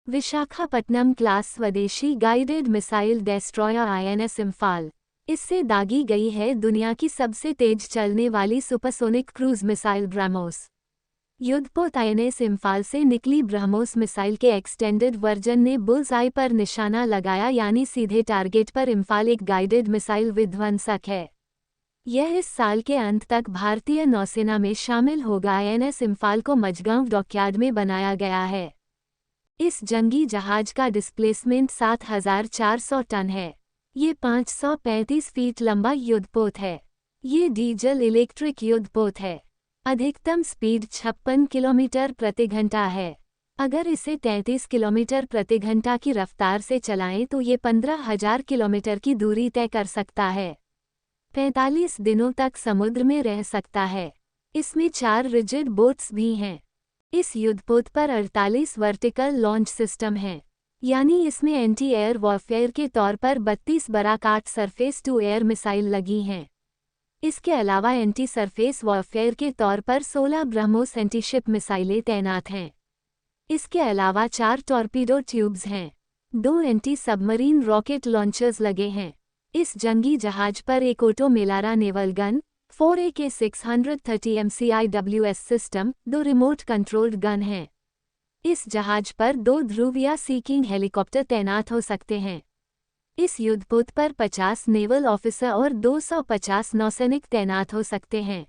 Visakhapatnam class स्वदेशी guided missile destroyer INS Imphal. इससे दागी गई है दुनिया की सबसे तेज चलने वाली सुपरसोनिक क्रूज मिसाइल ब्रह्मोस। युद्धपोत आईएनएस इम्फाल से निकली ब्रह्मोस मिसाइल के एक्सटेंडेड वर्जन ने बुल्स आई पर निशाना लगाया, यानी सीधे टारगेट पर। इम्फाल एक गाइडेड मिसाइल विध्वंसक है। यह इस साल के अंत तक भारतीय नौसेना में शामिल होगा। आईएनएस इम्फाल को मझगांव डॉकयार्ड में बनाया गया है। इस जंगी जहाज का डिस्प्लेसमेंट 7,400 टन है। ये 535 फीट लंबा युद्धपोत है। ये डीजल इलेक्ट्रिक युद्धपोत है। अधिकतम स्पीड 56 किलोमीटर प्रति घंटा है। अगर इसे 33 किलोमीटर प्रति घंटा की रफ्तार से चलाएं तो ये 15,000 किलोमीटर की दूरी तय कर सकता है। 45 दिनों तक समुद्र में रह सकता है। इसमें 4 रिजिड बोट्स भी हैं। इस युद्धपोत पर 48 वर्टिकल लॉन्च सिस्टम हैं, यानी इसमें एंटी एयर वॉरफेयर के तौर पर 32 बराकाट सरफेस टू एयर मिसाइल लगी हैं। इसके अलावा एंटी सरफेस वॉरफेयर के तौर पर 16 ब्रह्मोस एंटीशिप मिसाइलें तैनात हैं। इसके अलावा 4 टॉर्पीडो ट्यूब्स हैं। 2 एंटी सबमरीन रॉकेट लॉन्चर्स लगे हैं। इस जंगी जहाज पर एक Oto Melara naval gun, 4 AK-630 MCIWS system, 2 remote controlled gun हैं। इस जहाज पर 2 ध्रुव या सीकिंग हेलीकॉप्टर तैनात हो सकते हैं। इस युद्धपोत पर 50 नेवल ऑफिसर और 250 नौसैनिक तैनात हो सकते हैं।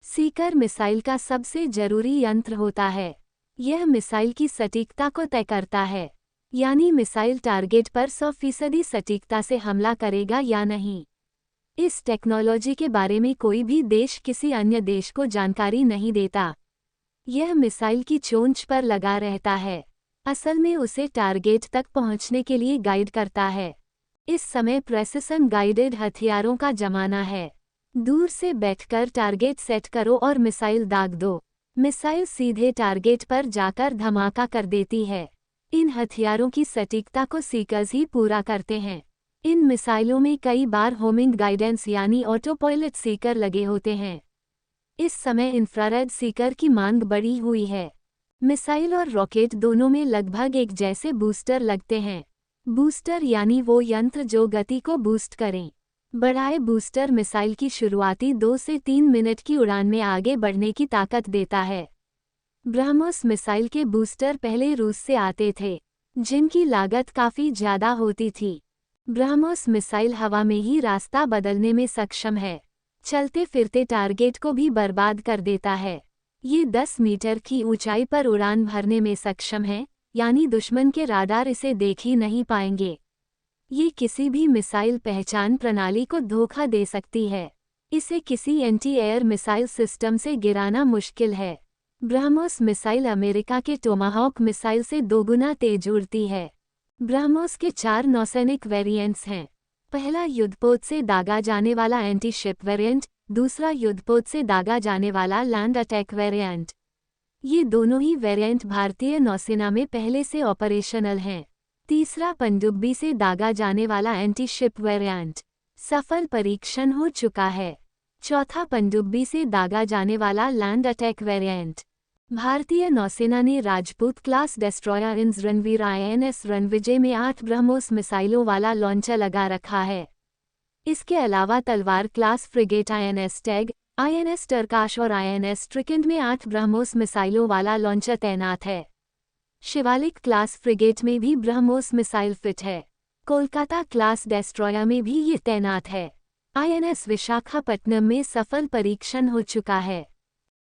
सीकर मिसाइल का सबसे जरूरी यंत्र होता है। यह मिसाइल की सटीकता को तय करता है, यानी मिसाइल टारगेट पर 100% सटीकता से हमला करेगा या नहीं। इस टेक्नोलॉजी के बारे में कोई भी देश किसी अन्य देश को जानकारी नहीं देता। यह मिसाइल की चोंच पर लगा रहता है। असल में उसे टारगेट तक पहुंचने के लिए गाइड करता है। इस समय प्रेसिशन गाइडेड हथियारों का जमाना है। दूर से बैठकर टारगेट सेट करो और मिसाइल दाग दो। मिसाइल सीधे टारगेट पर जाकर धमाका कर देती है। इन हथियारों की सटीकता को सीकर्स ही पूरा करते हैं। इन मिसाइलों में कई बार होमिंग गाइडेंस यानी ऑटो पायलट सीकर लगे होते हैं। इस समय इंफ्रारेड सीकर की मांग बढ़ी हुई है। मिसाइल और रॉकेट दोनों में लगभग एक जैसे बूस्टर लगते हैं। बूस्टर यानी वो यंत्र जो गति को बूस्ट करें। बढ़ाए बूस्टर मिसाइल की शुरुआती 2 से 3 मिनट की उड़ान में आगे बढ़ने की ताकत देता है। ब्रह्मोस मिसाइल के बूस्टर पहले रूस से आते थे, जिनकी लागत काफ़ी ज़्यादा होती थी। ब्रह्मोस मिसाइल हवा में ही रास्ता बदलने में सक्षम है। चलते फिरते टारगेट को भी बर्बाद कर देता है। ये 10 मीटर की ऊंचाई पर उड़ान भरने में सक्षम है, यानी दुश्मन के राडार इसे देख ही नहीं पाएंगे। ये किसी भी मिसाइल पहचान प्रणाली को धोखा दे सकती है। इसे किसी एंटी एयर मिसाइल सिस्टम से गिराना मुश्किल है। ब्रह्मोस मिसाइल अमेरिका के टोमाहॉक मिसाइल से 2 गुना तेज उड़ती है। ब्रह्मोस के 4 नौसैनिक वेरिएंट्स हैं। पहला युद्धपोत से दागा जाने वाला एंटी शिप वेरिएंट, दूसरा युद्धपोत से दागा जाने वाला लैंड अटैक वेरिएंट। ये दोनों ही वेरिएंट भारतीय नौसेना में पहले से ऑपरेशनल हैं। तीसरा पनडुब्बी से दागा जाने वाला एंटी शिप वेरिएंट सफल परीक्षण हो चुका है। चौथा पनडुब्बी से दागा जाने वाला लैंड अटैक वेरिएंट। भारतीय नौसेना ने राजपूत क्लास डेस्ट्रॉयर इंज रणवीर आईएनएस रणविजय में 8 ब्रह्मोस मिसाइलों वाला लॉन्चर लगा रखा है। इसके अलावा तलवार क्लास फ्रिगेट आईएनएस टैग, आईएनएस टरकाश और आईएनएस ट्रिकेंड में 8 ब्रह्मोस मिसाइलों वाला लॉन्चर तैनात है। शिवालिक क्लास फ्रिगेट में भी ब्रह्मोस मिसाइल फिट है। कोलकाता क्लास डेस्ट्रॉयर में भी ये तैनात है। आईएनएस विशाखापट्टनम में सफल परीक्षण हो चुका है।